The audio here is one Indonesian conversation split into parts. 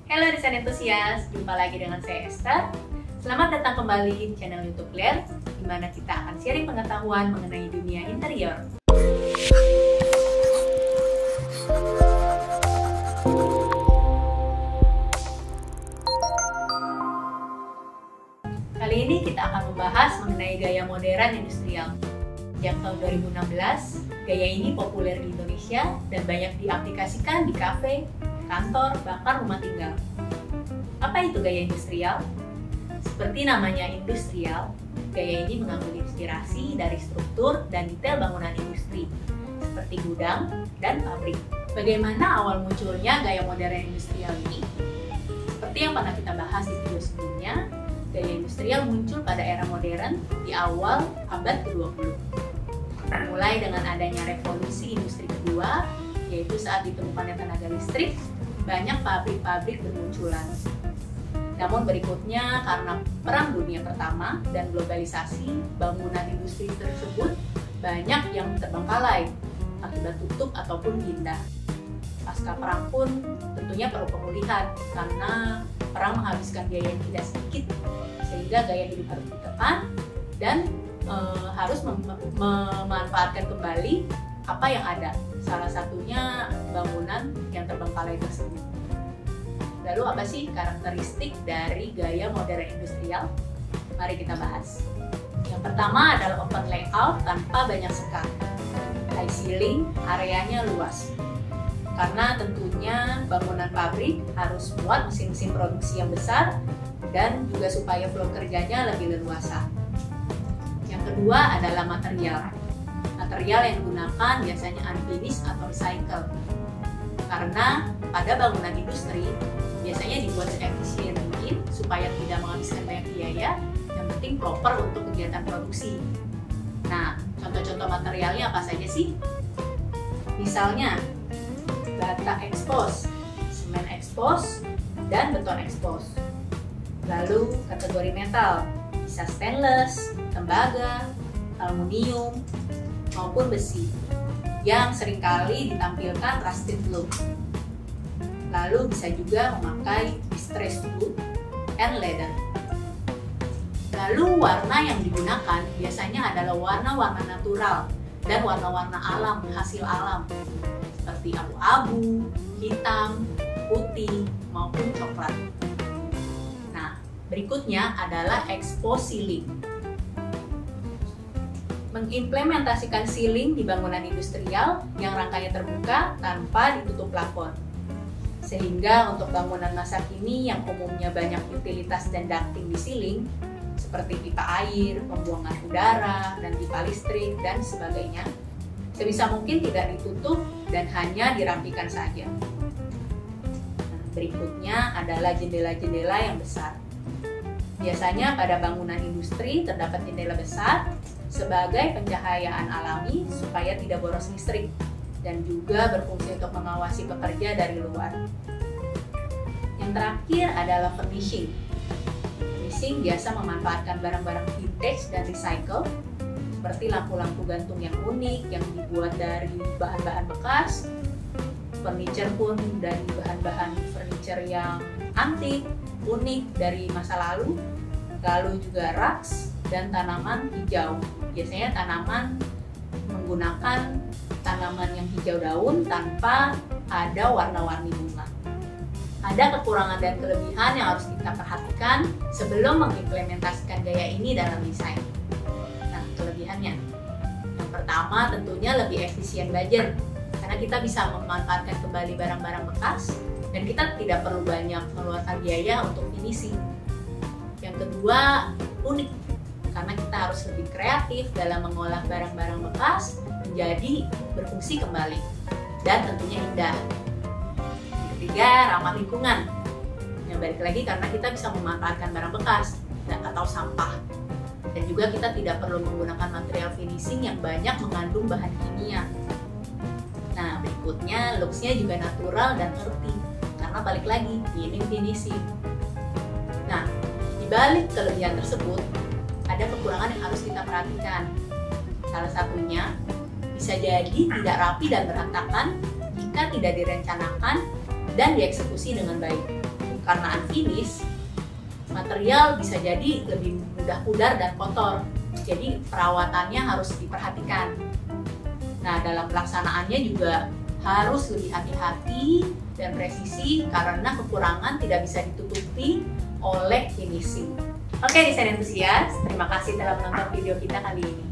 Halo desain entusias, jumpa lagi dengan saya Esther. Selamat datang kembali di channel YouTube Claire, di mana kita akan sharing pengetahuan mengenai dunia interior. Kali ini kita akan membahas mengenai gaya modern industrial. Sejak tahun 2016, gaya ini populer di Indonesia dan banyak diaplikasikan di kafe, kantor, bahkan rumah tinggal. Apa itu gaya industrial? Seperti namanya industrial, gaya ini mengambil inspirasi dari struktur dan detail bangunan industri, seperti gudang dan pabrik. Bagaimana awal munculnya gaya modern industrial ini? Seperti yang pernah kita bahas di video sebelumnya, gaya industrial muncul pada era modern di awal abad ke-20. Mulai dengan adanya revolusi industri kedua, yaitu saat ditemukannya tenaga listrik, banyak pabrik-pabrik bermunculan. Namun berikutnya, karena Perang Dunia Pertama dan globalisasi, bangunan industri tersebut banyak yang terbengkalai akibat tutup ataupun pindah. Pasca perang pun tentunya perlu pemulihan karena perang menghabiskan biaya yang tidak sedikit, sehingga gaya hidup harus ditekan dan harus memanfaatkan kembali apa yang ada. Salah satunya bangunan yang terbengkalai tersebut. Lalu apa sih karakteristik dari gaya modern industrial? Mari kita bahas. Yang pertama adalah open layout tanpa banyak sekat. High ceiling, areanya luas. Karena tentunya bangunan pabrik harus muat mesin-mesin produksi yang besar dan juga supaya flow kerjanya lebih leluasa. Yang kedua adalah material. Material yang digunakan biasanya unfinished atau recycle. Karena pada bangunan industri biasanya dibuat seefisien mungkin supaya tidak menghabiskan banyak biaya, yang penting proper untuk kegiatan produksi. Nah, contoh-contoh materialnya apa saja sih? Misalnya, bata expose, semen expose, dan beton expose. Lalu kategori metal, bisa stainless, tembaga, aluminium, maupun besi yang seringkali ditampilkan rusted look. Lalu bisa juga memakai distressed wood and leather. Lalu warna yang digunakan biasanya adalah warna-warna natural dan warna-warna alam, hasil alam seperti abu-abu, hitam, putih, maupun coklat. Nah, berikutnya adalah expose ceiling. Mengimplementasikan ceiling di bangunan industrial yang rangkanya terbuka tanpa ditutup plafon. Sehingga untuk bangunan masa kini yang umumnya banyak utilitas dan ducting di ceiling, seperti pipa air, pembuangan udara, dan pipa listrik, dan sebagainya, sebisa mungkin tidak ditutup dan hanya dirapikan saja. Nah, berikutnya adalah jendela-jendela yang besar. Biasanya pada bangunan industri terdapat jendela besar sebagai pencahayaan alami supaya tidak boros listrik dan juga berfungsi untuk mengawasi pekerja dari luar. Yang terakhir adalah furnishing. Furnishing biasa memanfaatkan barang-barang vintage dan recycle seperti lampu-lampu gantung yang unik yang dibuat dari bahan-bahan bekas. Furniture pun dari bahan-bahan furniture yang antik, unik dari masa lalu. Lalu juga rugs dan tanaman hijau. Biasanya tanaman menggunakan tanaman yang hijau daun tanpa ada warna-warni bunga. Ada kekurangan dan kelebihan yang harus kita perhatikan sebelum mengimplementasikan gaya ini dalam desain. Nah, kelebihannya. Yang pertama tentunya lebih efisien budget karena kita bisa memanfaatkan kembali barang-barang bekas dan kita tidak perlu banyak mengeluarkan biaya untuk finishing. Yang kedua, unik karena kita harus lebih kreatif dalam mengolah barang-barang bekas menjadi berfungsi kembali dan tentunya indah. Yang ketiga, ramah lingkungan. Yang balik lagi karena kita bisa memanfaatkan barang bekas atau sampah. Dan juga kita tidak perlu menggunakan material finishing yang banyak mengandung bahan kimia. Nah, berikutnya looks-nya juga natural dan earthy karena balik lagi minim finishing. Nah, di balik kelebihan tersebut ada kekurangan yang harus kita perhatikan. Salah satunya bisa jadi tidak rapi dan berantakan jika tidak direncanakan dan dieksekusi dengan baik. Karena unfinished, material bisa jadi lebih mudah pudar dan kotor. Jadi perawatannya harus diperhatikan. Nah, dalam pelaksanaannya juga harus lebih hati-hati dan presisi karena kekurangan tidak bisa ditutupi oleh finishing. Oke, desain entusias, terima kasih telah menonton video kita kali ini.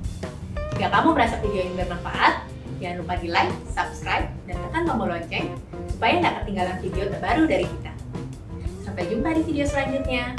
Jika kamu merasa video ini bermanfaat, jangan lupa di like, subscribe, dan tekan tombol lonceng supaya nggak ketinggalan video terbaru dari kita. Sampai jumpa di video selanjutnya.